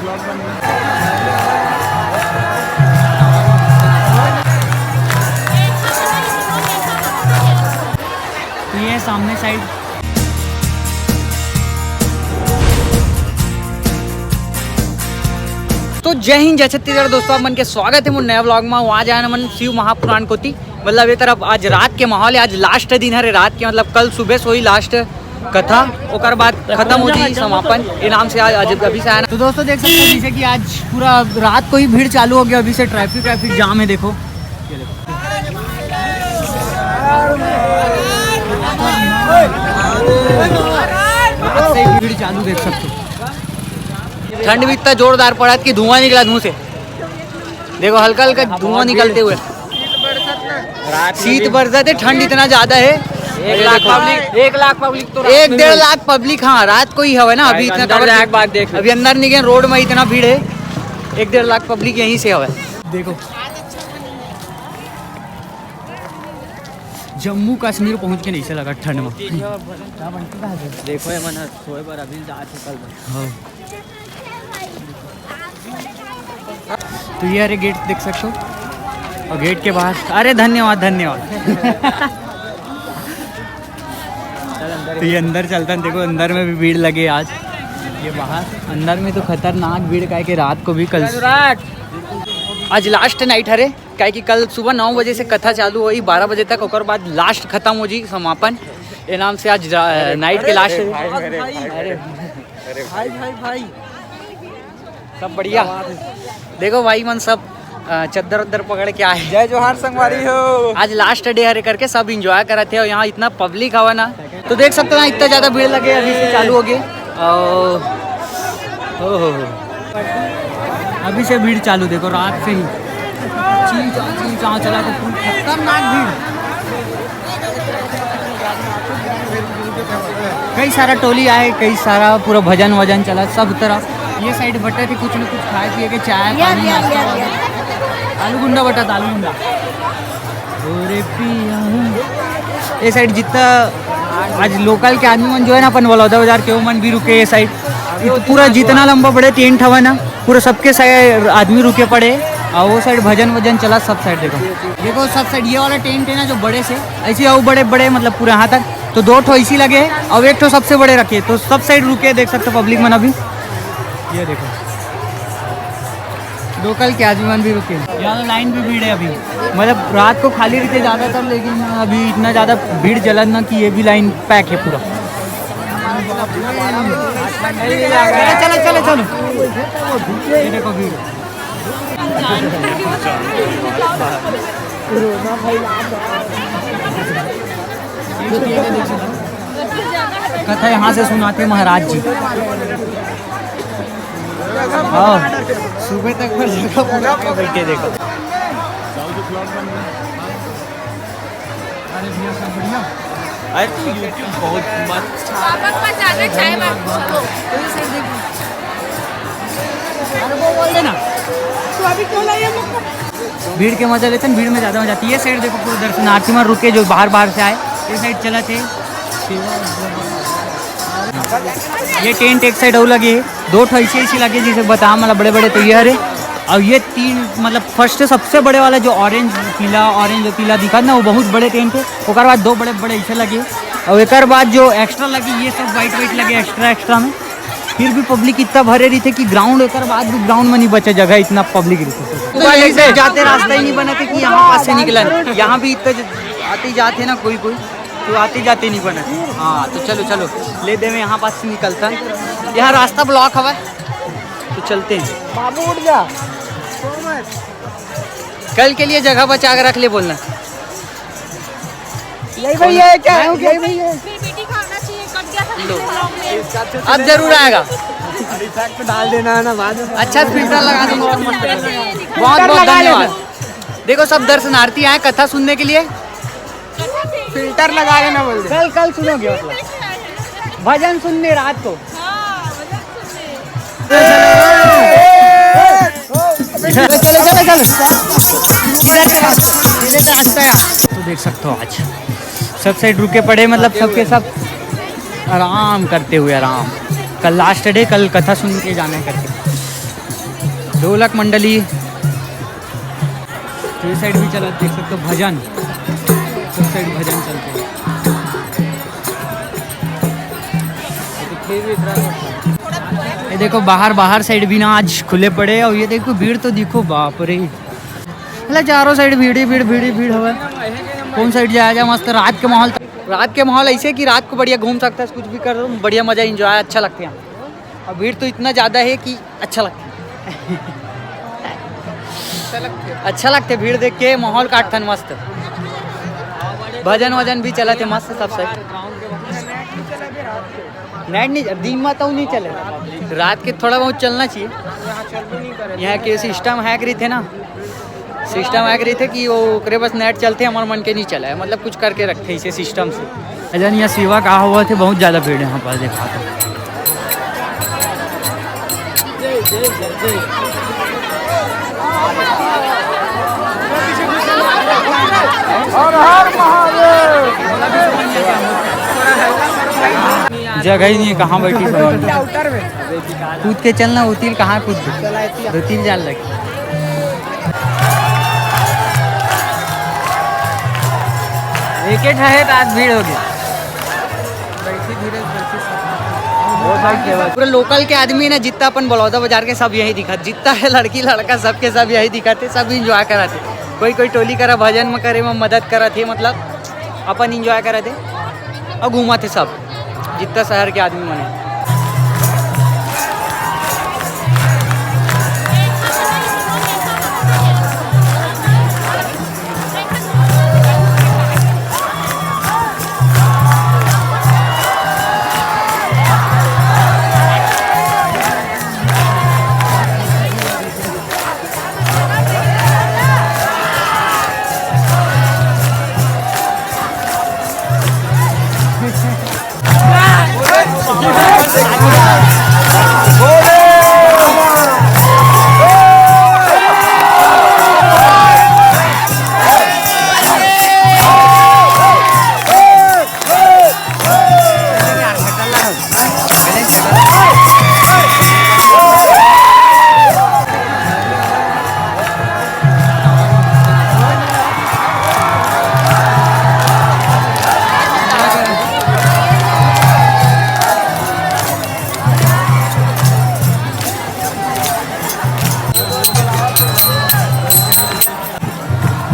तो ये सामने साइड तो जय हिंद जय छत्तीसगढ़ दोस्तों, आप मन के स्वागत है मुझे नया व्लॉग में। आज आया मन शिव महापुराण कोती, मतलब ये तरफ आज रात के माहौल है। आज लास्ट दिन है रात के, मतलब कल सुबह सोई लास्ट कथा, और बाद खत्म हो जी समापन इनाम से आज अभी से आया। तो दोस्तों देख सकते हैं जैसे कि आज पूरा रात को ही भीड़ चालू हो गया। अभी से ट्रैफिक जाम है, देखो रात से भीड़ चालू, देख सकते हो। ठंड भी इतना जोरदार पड़ा कि धुआं निकला मुंह से, देखो हल्का हल्का धुआं निकलते हुए। शीत बरसात है, ठंड इतना ज्यादा है। 1 लाख पब्लिक तो 1-1.5 लाख पब्लिक, हाँ रात को ही हवा ना। अभी इतना देख, अभी अंदर नहीं गए, रोड में इतना भीड़ है। 1-1.5 लाख पब्लिक यहीं से हवा। देखो जम्मू कश्मीर पहुंच के नहीं से लगा ठंड में। देखो अभी तो ये अरे गेट देख सकते हो, और गेट के बाहर अरे धन्यवाद तो ये अंदर चलता है। देखो अंदर में भी भीड़ लगे आज। ये बाहर अंदर में तो खतरनाक भीड़ का है कि रात को भी कल आज लास्ट नाइट हरे क्या कि कल सुबह 9 बजे से कथा चालू हुई 12 बजे तक, और बाद लास्ट खत्म हो जी समापन ये नाम से। आज नाइट के लास्ट भाई सब बढ़िया। देखो भाई मन सब चद्दर उद्दर पकड़ के आए। जय जोहार संगवारी हो। आज लास्ट डे हरे करके सब इंजॉय कर रहे थे, और यहाँ इतना पब्लिक हवा ना, तो देख सकते हो इतना ज़्यादा भीड़ लगे। अभी से चालू हो गए, अभी से भीड़ चालू। देखो रात से ही चीं चला तो खतरनाक भीड़। कई सारा टोली आए, कई सारा पूरा भजन वजन चला सब तरफ। ये साइड बटे थे, कुछ न कुछ खाए पिए के, चाय पानी नाश्ता, आलू गुंडा बटा था, आलू गुंडा। ये साइड जितना आज लोकल के आदमी मन जो है ना, अपन बलौदा बाजार के वो मन भी रुके। ये साइड पूरा जितना लंबा बड़े टेंट हवा ना, पूरा सबके साइड आदमी रुके पड़े, और वो साइड भजन वजन चला सब साइड। देखो सब साइड ये वाला टेंट है ना जो बड़े से ऐसे, और बड़े मतलब पूरा यहाँ तक तो 2 ठो ऐसी लगे, और 1 ठो सबसे बड़े रखे, तो सब साइड रुके। देख सकते हो पब्लिक मन अभी, ये देखो लोकल के आदमी मन भी रुके। यहाँ लाइन भी भीड़ है अभी, मतलब रात को खाली रहते ज़्यादातर, लेकिन अभी इतना ज़्यादा भीड़ जलन ना कि ये भी लाइन पैक है पूरा। चलो ये देखो भीड़। कथा यहाँ से सुनाते महाराज जी। हाँ सुबह तक जगह बैठे। देखो बहुत बोल देना भीड़ के मजा लेते हैं, भीड़ में ज़्यादा मजा आती है। ये साइड देखो पूरे दर्शनार्थी में रुके जो बाहर से आए, ये साइड चला थे। ये टेंट एक साइड और लगे, 2 ठो ऐसे लगे जिसे बता मतलब बड़े तो ये हरे। और ये 3 मतलब फर्स्ट सबसे बड़े वाला जो ऑरेंज पीला दिखा ना, वो बहुत बड़े टेंट है। उसके बाद 2 बड़े ऐसे लगे, और एक बाद जो एक्स्ट्रा लगे ये सब वाइट लगे एक्स्ट्रा में। फिर भी पब्लिक इतना भरे रही थे कि ग्राउंड एक बाद भी ग्राउंड में नहीं बचा जगह, इतना पब्लिक रही थी। जाते रास्ता ही नहीं बना थे कि यहाँ पास से निकला। यहाँ भी इतना आते जाते ना कोई तो आते जाते नहीं बना। हाँ तो चलो ले दे में यहाँ पास से निकलता, यहाँ रास्ता ब्लॉक हवा, तो चलते हैं। बाबू उठ जा, कल के लिए जगह बचा कर रख ले बोलना। यही भैया है क्या? यही भैया अब जरूर आएगा। डाल देना है ना बाद में। अच्छा फिल्टर लगा दूंगा। बहुत धन्यवाद। देखो सब दर्शनार्थी आए कथा सुनने के लिए, फिल्टर लगा लेना बोल दे। कल सुनोगे मतलब भजन सुनने रात को। तो देख सकते हो आज सब साइड रुके पड़े, मतलब सबके सब आराम करते हुए। कल लास्ट डे, कल कथा सुन के जाने करके ढोलक मंडली, ये साइड भी चला देख सकते हो, भजन, उस साइड भजन चलते हैं। ये देखो बाहर साइड भी ना आज खुले पड़े, और ये देखो भीड़ तो देखो, बाप रे, मतलब चारों साइड भीड़ ही भीड़ हवा। कौन साइड जाया जाए? मस्त रात के माहौल ऐसे कि रात को बढ़िया घूम सकता है, कुछ भी कर, बढ़िया मजा इंजॉय अच्छा लगता है। और भीड़ तो इतना ज़्यादा है कि अच्छा लगता है। अच्छा लगते भीड़ देख के, माहौल काटथन मस्त, भजन वजन भी चला थे मस्त सब साइड। नाइट नहीं, दिन में तो नहीं चले, रात के थोड़ा बहुत चलना चाहिए। यहाँ के सिस्टम हैक रही थे ना, सिस्टम हैक रही थे कि वो करे बस नेट चलते, हमारे मन के नहीं चला है, मतलब कुछ करके रखे इसे सिस्टम से। भजन या सेवा कहा हुआ थे, बहुत ज़्यादा भीड़ यहाँ पर देखा था। जगह ही नहीं है, कहाँ बैठी कूद के चलना, उतील कहाँ कूद दो तीन जाल लगे। विकेट है तो आज भीड़ होगी, पूरे लोकल के आदमी ना, जितना अपन बलौदा बाजार के सब यही दिखा, जितना है लड़की लड़का सबके सब यही दिखाते, सब इंजॉय कराते। कोई टोली करा भजन में करे में मदद करा थे, मतलब अपन इंजॉय करा थे और घूमा थे सब, जितना शहर के आदमी मने।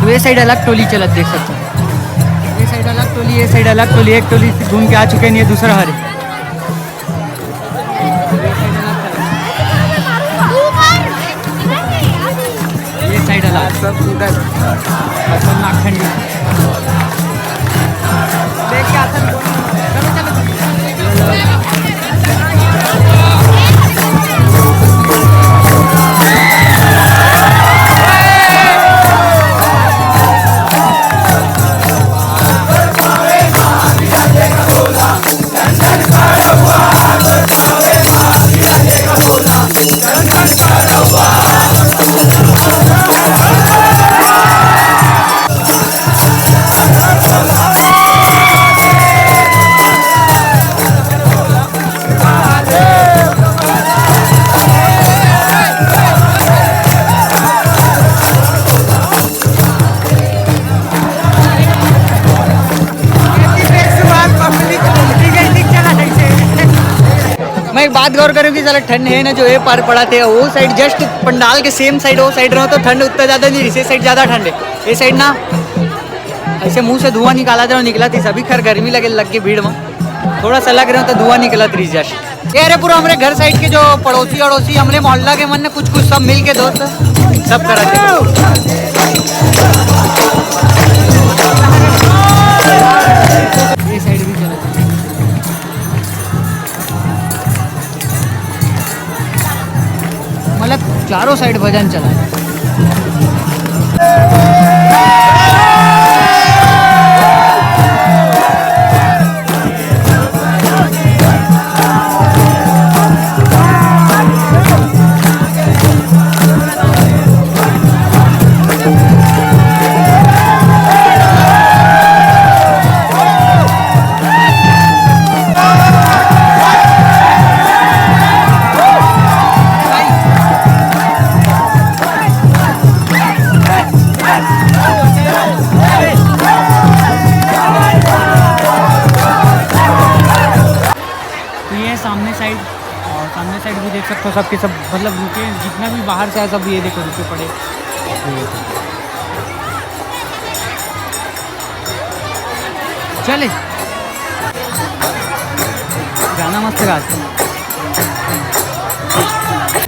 ये साइड अलग टोली चलत देख सकते हो, ये साइड अलग टोली, ये साइड अलग टोली, एक टोली घूम के आ चुके हैं, ये दूसरा हरे। ये साइड अलग सब उधर नागठंडी देख के आता। बात गौर करो कि ज़्यादा ठंड है ना, जो है पार पड़ा थे वो साइड, जस्ट पंडाल के सेम साइड वो साइड रहो तो ठंड उतना ज़्यादा नहीं, इस साइड ज़्यादा ठंड है। ये साइड ना ऐसे मुंह से धुआं निकाला था, निकला थी सभी, खैर गर्मी लग के भीड़ में थोड़ा सा लग रहा हो तो धुआं निकला थी जस्ट। ये अरे पूरा हमारे घर साइड के जो पड़ोसी अड़ोसी, हमारे मोहल्ला के मन ने कुछ सब मिल के दोस्त सब करा थे। ये साइड भी चला, मतलब चारों साइड भजन चला है। साइड भी देख सकते हो, सबके सब मतलब रुके, जितना भी बाहर से आया सब ये देखो रुके पड़े। चले गाना मस्त गाते।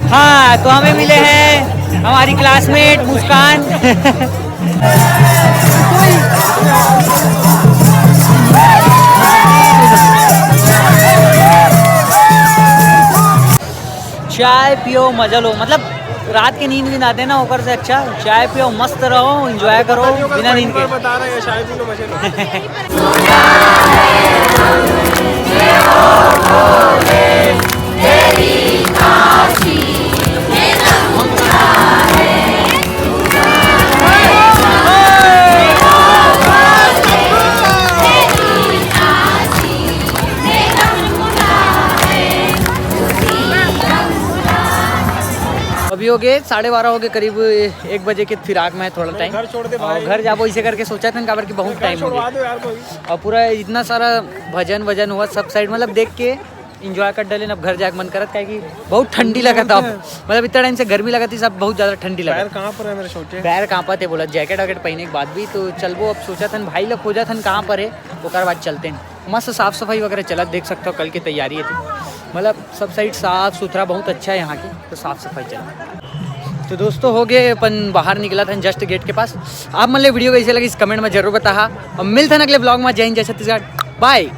हाँ तो हमें मिले हैं हमारी क्लासमेट मुस्कान। चाय पियो मजा लो, मतलब रात की नींद भी ना आते ना ऊपर से अच्छा चाय पियो, मस्त रहो, एंजॉय करो बिना नींद के। बता रहे हैं शायद भी मजे लो। अभी हो गए 12:30 हो गए करीब 1 बजे के फिराक में थोड़ा टाइम। घर छोड़ दे भाई। घर जाबो इसे करके सोचा था काबर कि बहुत टाइम हो छोड़वा गया दो यार कोई। और पूरा इतना सारा भजन हुआ सब साइड, मतलब देख के इंजॉय कर डाले। अब घर जाके मन करत है कि बहुत ठंडी लगा था, मतलब इतना टाइम से गर्मी लगा थी, सब बहुत ज़्यादा ठंडी लगा। पैर कहाँ पर है मेरे छोटे? पैर कहाँ पर थे बोला, जैकेट वैकेट पहनने के बाद भी तो चलबो। अब सोचा था भाई लोग खोजा था कहाँ पर है, वो कर बाद चलते हैं। मस्त साफ़ सफाई वगैरह चला, देख सकते हो कल की तैयारी थी, मतलब सब साइड साफ़ सुथरा बहुत अच्छा है यहाँ की, तो साफ़ सफाई चला। तो दोस्तों हो गए अपन बाहर निकला था जस्ट गेट के पास। आप मतलब वीडियो कैसे लगी इस कमेंट में जरूर बता, और मिलते हैं अगले ब्लॉग में। जय हिंद जय छत्तीसगढ़, बाय।